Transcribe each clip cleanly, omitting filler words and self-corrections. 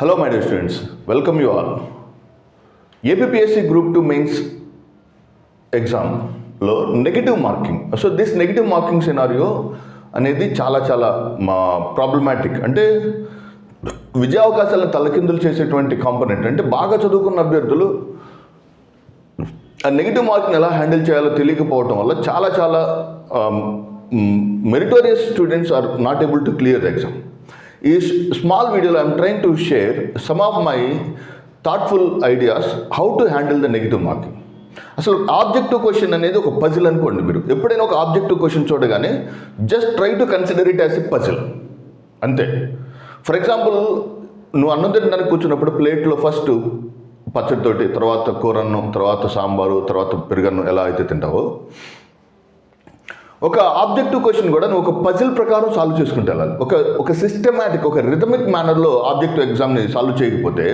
Hello my dear students, welcome you all. APPSC Group 2 Mains exam లో negative marking. So this negative marking scenario అనేది చాలా problematic. అంటే విద్యా అవకాశాలను తలకిందులు చేసేటువంటి కాంపోనెంట్. అంటే బాగా చదువుకున్న అభ్యర్థులు ఆ నెగిటివ్ మార్కింగ్ ఎలా హ్యాండిల్ చేయాలో తెలియకపోవటం వల్ల చాలా meritorious students are not able to clear the exam. ఈ స్మాల్ వీడియోలో I'm trying to share some of my thoughtful ideas how to handle the negative marking. అసలు ఆబ్జెక్టివ్ క్వశ్చన్ అనేది ఒక పజిల్ అనుకోండి. మీరు ఎప్పుడైనా ఒక ఆబ్జెక్టివ్ క్వశ్చన్ చూడగానే just try to consider it as a puzzle, అంతే. ఫర్ ఎగ్జాంపుల్, నువ్వు అన్నం తినడానికి కూర్చున్నప్పుడు ప్లేట్లో ఫస్ట్ పచ్చడితోటి, తర్వాత కూరన్నం, తర్వాత సాంబారు, తర్వాత పెరుగన్నం ఎలా అయితే తింటావో, ఒక ఆబ్జెక్టివ్ క్వశ్చన్ కూడా నువ్వు ఒక పజిల్ ప్రకారం సాల్వ్ చేసుకుంటూ వెళ్ళాలి. ఒక సిస్టమాటిక్, ఒక రిథమిక్ మేనర్లో ఆబ్జెక్టివ్ ఎగ్జామ్ని సాల్వ్ చేయకపోతే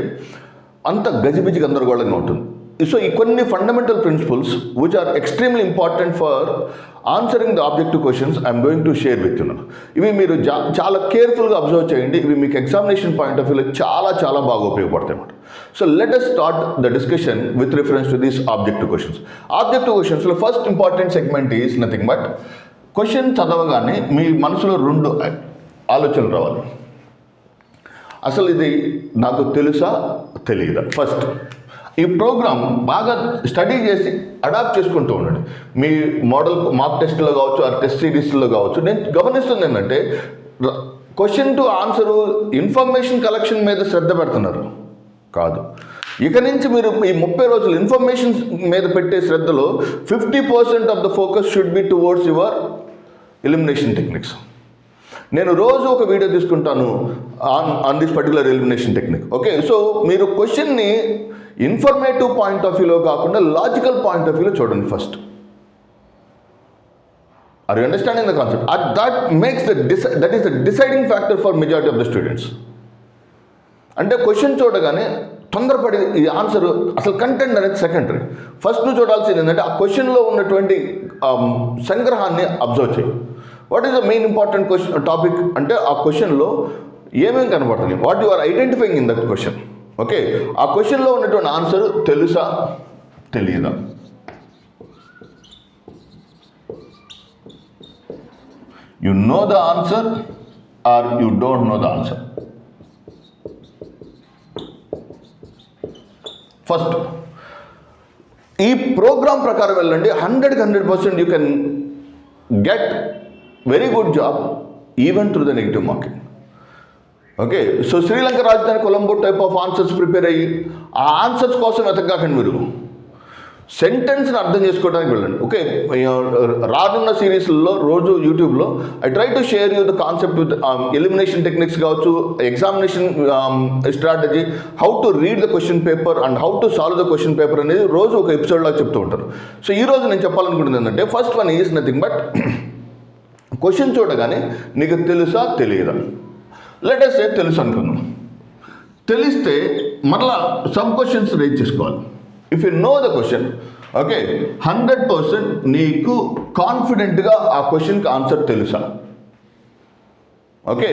అంత గజిబిజి గందరగోళంగా ఉంటుంది. సో ఈ కొన్ని fundamental principles which are extremely important for answering the objective questions I'm going to share with you. ఇవి మీరు చాలా కేర్ఫుల్గా అబ్జర్వ్ చేయండి. ఇవి మీకు ఎగ్జామినేషన్ పాయింట్ ఆఫ్ వ్యూలో చాలా బాగా ఉపయోగపడతాయి అన్నమాట. So let us start the discussion with reference to these objective questions. Objective క్వశ్చన్స్లో first important segment is nothing but, question చదవగానే మీ మనసులో రెండు ఆలోచనలు రావాలి. అసలు ఇది నాకు తెలుసా తెలియదా. ఫస్ట్ ఈ ప్రోగ్రామ్ బాగా స్టడీ చేసి అడాప్ట్ చేసుకుంటూ ఉండండి. మీ మోడల్ మాక్ టెస్ట్లో కావచ్చు, ఆ టెస్ట్ సిరీస్లో కావచ్చు. నేను గమనిస్తుంది ఏంటంటే question to answer information collection మీద శ్రద్ధ పెడుతున్నారు కాదు. ఇక నుంచి మీరు ఈ 30 రోజులు ఇన్ఫర్మేషన్ మీద పెట్టే శ్రద్ధలో 50% of the focus should be towards your elimination techniques. నేను రోజు ఒక వీడియో తీసుకుంటాను on this particular elimination technique. Okay, so మీరు క్వశ్చన్ని ఇన్ఫర్మేటివ్ పాయింట్ ఆఫ్ వ్యూలో కాకుండా లాజికల్ పాయింట్ ఆఫ్ వ్యూలో చూడండి first. Are you understanding the concept? That makes that is the deciding factor for majority of the students. అంటే question చూడగానే తొందరపడి ఈ ఆన్సర్, అసలు కంటెంట్ అనేది సెకండరీ. ఫస్ట్ నువ్వు చూడాల్సింది ఏంటంటే ఆ క్వశ్చన్లో ఉన్నటువంటి సంగ్రహాన్ని అబ్జర్వ్ చేయి. What is the main important question topic అంటే ఆ క్వశ్చన్లో ఏమేమి కనబడుతుంది, what you are identifying in that question. Okay, ఆ క్వశ్చన్లో ఉన్నటువంటి ఆన్సర్ తెలుసా తెలియదా. You know the answer or you don't know the answer. First ఈ ప్రోగ్రామ్ ప్రకారం వెళ్ళండి. 100% you can get very good job even through the negative marking. Okay, so Sri Lanka రాజధాని Colombo type of answers prepare అయ్యి ఆ ఆన్సర్స్ కోసం వెతకకండి. మీరు సెంటెన్స్ని అర్థం చేసుకోవడానికి వెళ్ళండి. ఓకే, రానున్న సిరీస్లో రోజు యూట్యూబ్లో I try to share you the concept with elimination techniques కావచ్చు, examination strategy, how to read the question paper and how to solve the question paper అనేది రోజు ఒక ఎపిసోడ్లో చెప్తూ ఉంటారు. సో ఈరోజు నేను చెప్పాలనుకుంటుంది ఏంటంటే first one is nothing but, question చూడగానే నీకు తెలుసా తెలియదా. లెట్ us say తెలుసు అనుకుందాం. తెలిస్తే మరలా సబ్ క్వశ్చన్స్ రేజ్ చేసుకోవాలి. If you know the question, okay, 100% నీకు కాన్ఫిడెంట్గా ఆ క్వశ్చన్కి ఆన్సర్ తెలుసా. ఓకే,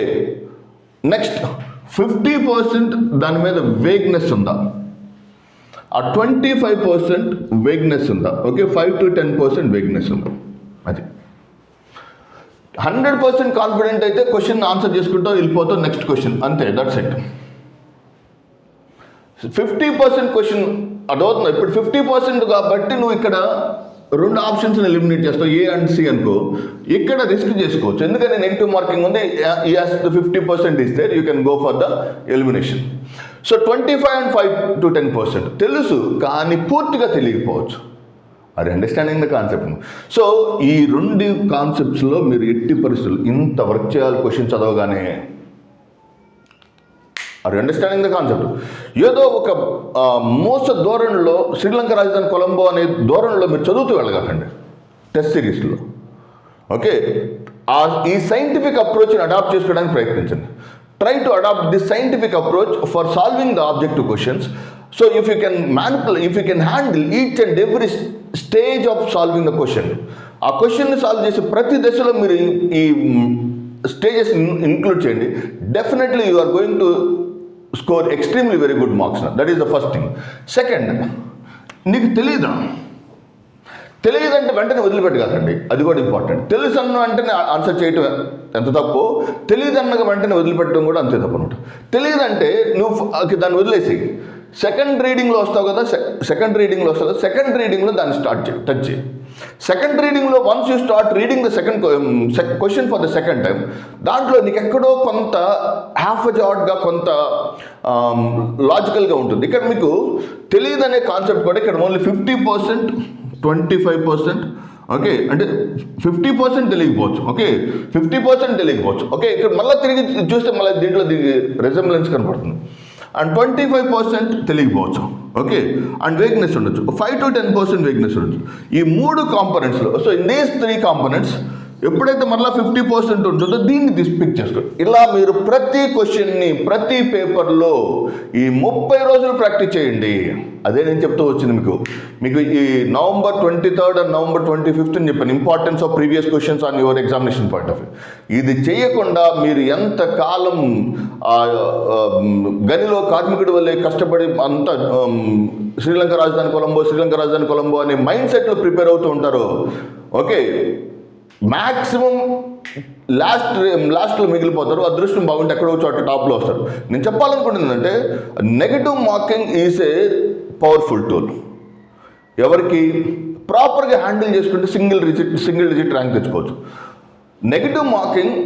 నెక్స్ట్ 50% దాని మీద వేగ్నెస్ ఉందా, ఆ 25% వేగ్నెస్ ఉందా. ఓకే, 5 to 10% వేగ్నెస్ ఉందా. అది 100% కాన్ఫిడెంట్ అయితే క్వశ్చన్ ఆన్సర్ చేసుకుంటూ వెళ్ళిపోతావు నెక్స్ట్ క్వశ్చన్, అంతే, దట్స్ ఇట్. 50% క్వశ్చన్ అదవుతుంది. ఇప్పుడు 50% కాబట్టి నువ్వు ఇక్కడ 2 ఆప్షన్స్ని ఎలిమినేట్ చేస్తావు, ఏ అండ్ సి అనుకో. ఇక్కడ రిస్క్ చేసుకోవచ్చు, ఎందుకంటే నెగిటివ్ మార్కింగ్ ఉంది. As the 50% is there, you can go for the elimination. So 25 and 5 to 10% తెలుసు కానీ పూర్తిగా తెలియకపోవచ్చు. అది అండర్స్టాండింగ్ ద కాన్సెప్ట్. సో ఈ 2 కాన్సెప్ట్స్లో మీరు ఎట్టి పరిస్థితులు ఇంత వర్క్ చేయాలి క్వశ్చన్ చదవగానే. అది అండర్స్టాండింగ్ ద కాన్సెప్ట్. ఏదో ఒక మోస ధోరణిలో శ్రీలంక రాజధాని కొలంబో అనే ధోరణిలో మీరు చదువుతూ వెళ్ళగాకండి టెస్ట్ సిరీస్లో. ఓకే, ఈ సైంటిఫిక్ అప్రోచ్ని అడాప్ట్ చేసుకోవడానికి ప్రయత్నించండి. Try to adapt this scientific approach for solving the objective questions. So if you can handle each and every stage of solving the question, ఆ క్వశ్చన్ని సాల్వ్ చేసే ప్రతి దశలో మీరు ఈ స్టేజెస్ ఇంక్లూడ్ చేయండి. Definitely you are going to score extremely very good marks. That is the first thing. Second, నీకు తెలియదంటే వెంటనే వదిలిపెట్టగలండి, అది కూడా ఇంపార్టెంట్. తెలుసు అన్న వెంటనే ఆన్సర్ చేయటం ఎంత తప్పు, తెలియదు అన్నగా వెంటనే వదిలిపెట్టడం కూడా అంతే తప్పు అనమాట. తెలియదంటే నువ్వు దాన్ని వదిలేసి సెకండ్ రీడింగ్లో వస్తావు కదా, సెకండ్ రీడింగ్లో దాన్ని టచ్ చేయి. సెకండ్ రీడింగ్లో once you start reading the second question for the second time, దాంట్లో నీకు ఎక్కడో కొంత హాఫ్ జాడ్గా కొంత లాజికల్గా ఉంటుంది. ఇక్కడ మీకు తెలియదనే కాన్సెప్ట్ కూడా ఇక్కడ ఓన్లీ 50%, 25%, ఓకే, అంటే 50% తెలియకపోవచ్చు, ఓకే, 50% తెలియకపోవచ్చు, ఓకే. ఇక్కడ మళ్ళీ తిరిగి చూస్తే మళ్ళీ దీంట్లో రెజంబ్లెన్స్ కనపడుతుంది. అండ్ 25% తెలియకపోవచ్చు, ఓకే. అండ్ వేగ్నెస్ ఉండొచ్చు, 5 to 10% వేగ్నెస్ ఉండొచ్చు. ఈ 3 కాంపోనెంట్స్లో, సో ఇన్ దీస్ 3 కాంపోనెంట్స్ ఎప్పుడైతే మరలా 50% ఉంటుందో దీన్ని పిక్ చేసుకోండి. ఇలా మీరు ప్రతి క్వశ్చన్ని ప్రతి పేపర్లో ఈ 30 రోజులు ప్రాక్టీస్ చేయండి. అదే నేను చెప్తూ వచ్చింది మీకు ఈ November 23rd and November 25th అని చెప్పాను, importance of previous questions on your examination point of view. ఇది చేయకుండా మీరు ఎంతకాలం గనిలో కార్మికుడి వల్లే కష్టపడి అంత శ్రీలంక రాజధాని కొలంబో అనే మైండ్ సెట్లో ప్రిపేర్ అవుతూ ఉంటారు, ఓకే. మ్యాక్సిమం లాస్ట్లో మిగిలిపోతారు. అదృష్టం బాగుంటే ఎక్కడో చోట టాప్లో వస్తారు. నేను చెప్పాలనుకుంటుంది ఏంటంటే negative marking is a powerful tool. ఎవరికి ప్రాపర్గా హ్యాండిల్ చేసుకుంటే సింగిల్ డిజిట్ ర్యాంక్ తెచ్చుకోవచ్చు. నెగటివ్ మార్కింగ్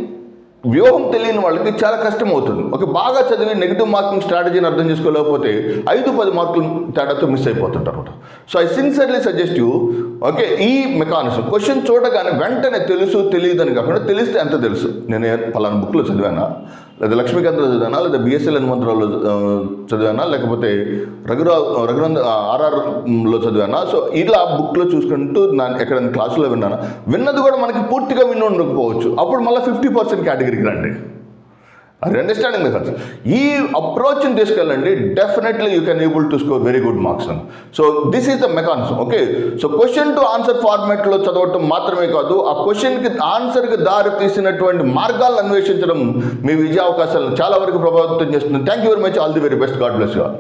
వ్యూహం తెలియని వాళ్ళకి చాలా కష్టం అవుతుంది. ఒక బాగా చదివి నెగిటివ్ మార్కింగ్ స్ట్రాటజీని అర్థం చేసుకోలేకపోతే 5-10 మార్కులు తేడాతో మిస్ అయిపోతుంటారు అనమాట. So I sincerely suggest you, okay, ఈ మెకానిజం క్వశ్చన్ చూడగానే వెంటనే తెలియదు అని కాకుండా తెలిస్తే ఎంత తెలుసు, నేను పలానా బుక్లో చదివానా, లేదా లక్ష్మీకాంత్లో చదివానా, లేదా బిఎస్ఎల్ హనుమంతరావులో చదివానా, లేకపోతే రఘునందన్ ఆర్ఆర్లో చదివానా. సో ఇలా బుక్లో చూసుకుంటూ ఎక్కడైనా క్లాసులో విన్నది కూడా మనకి పూర్తిగా విని ఉండకపోవచ్చు. అప్పుడు మళ్ళీ 50% కేటగిరీకి రండి. అది అండర్స్టాండింగ్ ద కాన్సెప్ట్. ఈ అప్రోచ్ని తీసుకెళ్ళండి, definitely you can able to score very good marks అని. So this is the mechanism, okay. So question to answer ఫార్మాట్లో చదవటం మాత్రమే కాదు, ఆ క్వశ్చన్కి ఆన్సర్కి దారి తీసినటువంటి మార్గాలను అన్వేషించడం మీ విజయ అవకాశాలను చాలా వరకు ప్రభావితం చేస్తుంది. Thank you very much. All the very best. God bless you all.